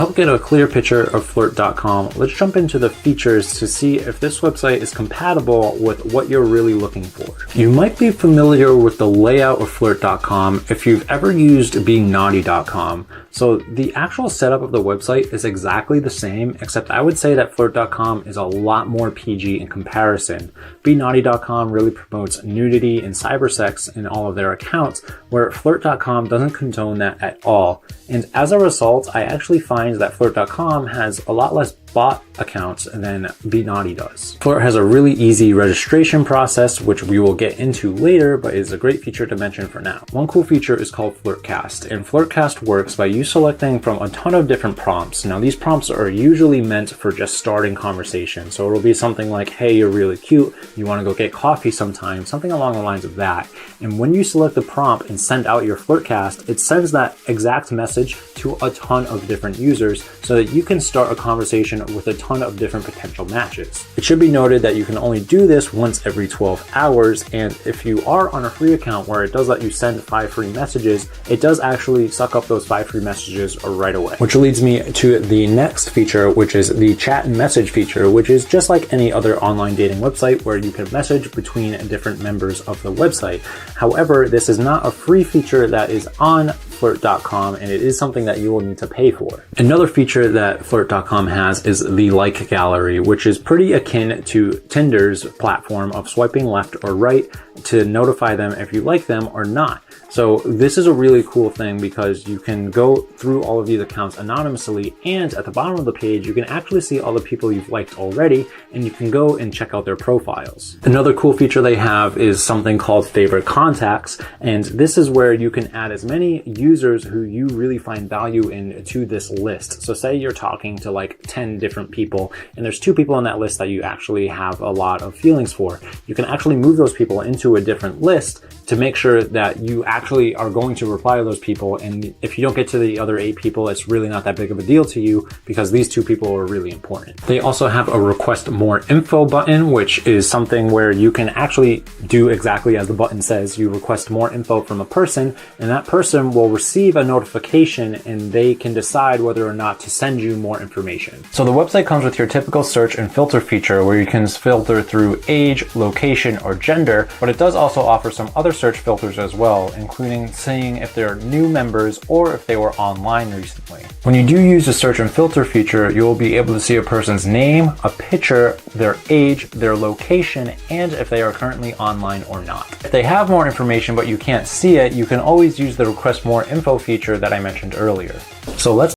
To help get a clear picture of flirt.com, let's jump into the features to see if this website is compatible with what you're really looking for. You might be familiar with the layout of flirt.com if you've ever used benaughty.com. So the actual setup of the website is exactly the same, except I would say that flirt.com is a lot more PG in comparison. benaughty.com really promotes nudity and cybersex in all of their accounts, where flirt.com doesn't condone that at all. And as a result, I actually find that flirt.com has a lot less bot accounts than benaughty does. Flirt has a really easy registration process, which we will get into later, but is a great feature to mention for now. One cool feature is called Flirtcast, and Flirtcast works by you selecting from a ton of different prompts. Now these prompts are usually meant for just starting conversation. So it'll be something like, hey, you're really cute, you want to go get coffee sometime, something along the lines of that. And when you select the prompt and send out your Flirtcast, it sends that exact message to a ton of different users so that you can start a conversation with a ton of different potential matches. It should be noted that you can only do this once every 12 hours, and if you are on a free account where it does let you send 5 free messages, it does actually suck up those 5 free messages right away. Which leads me to the next feature, which is the chat and message feature, which is just like any other online dating website where you can message between different members of the website. However, this is not a free feature that is on flirt.com, and it is something that you will need to pay for. Another feature that flirt.com has is the like gallery, which is pretty akin to Tinder's platform of swiping left or right to notify them if you like them or not. So this is a really cool thing because you can go through all of these accounts anonymously, and at the bottom of the page, you can actually see all the people you've liked already, and you can go and check out their profiles. Another cool feature they have is something called favorite contacts, and this is where you can add as many users who you really find value in to this list. So say you're talking to like 10 different people, and there's 2 people on that list that you actually have a lot of feelings for. You can actually move those people into a different list to make sure that you actually are going to reply to those people, and if you don't get to the other 8 people, it's really not that big of a deal to you because these 2 people are really important. They also have a request more info button, which is something where you can actually do exactly as the button says. You request more info from a person, and that person will receive a notification, and they can decide whether or not to send you more information. So the website comes with your typical search and filter feature where you can filter through age, location, or gender, but it does also offer some other search filters as well, including seeing if they're new members or if they were online recently. When you do use the search and filter feature, you'll be able to see a person's name, a picture, their age, their location, and if they are currently online or not. If they have more information but you can't see it, you can always use the request more info feature that I mentioned earlier. So let's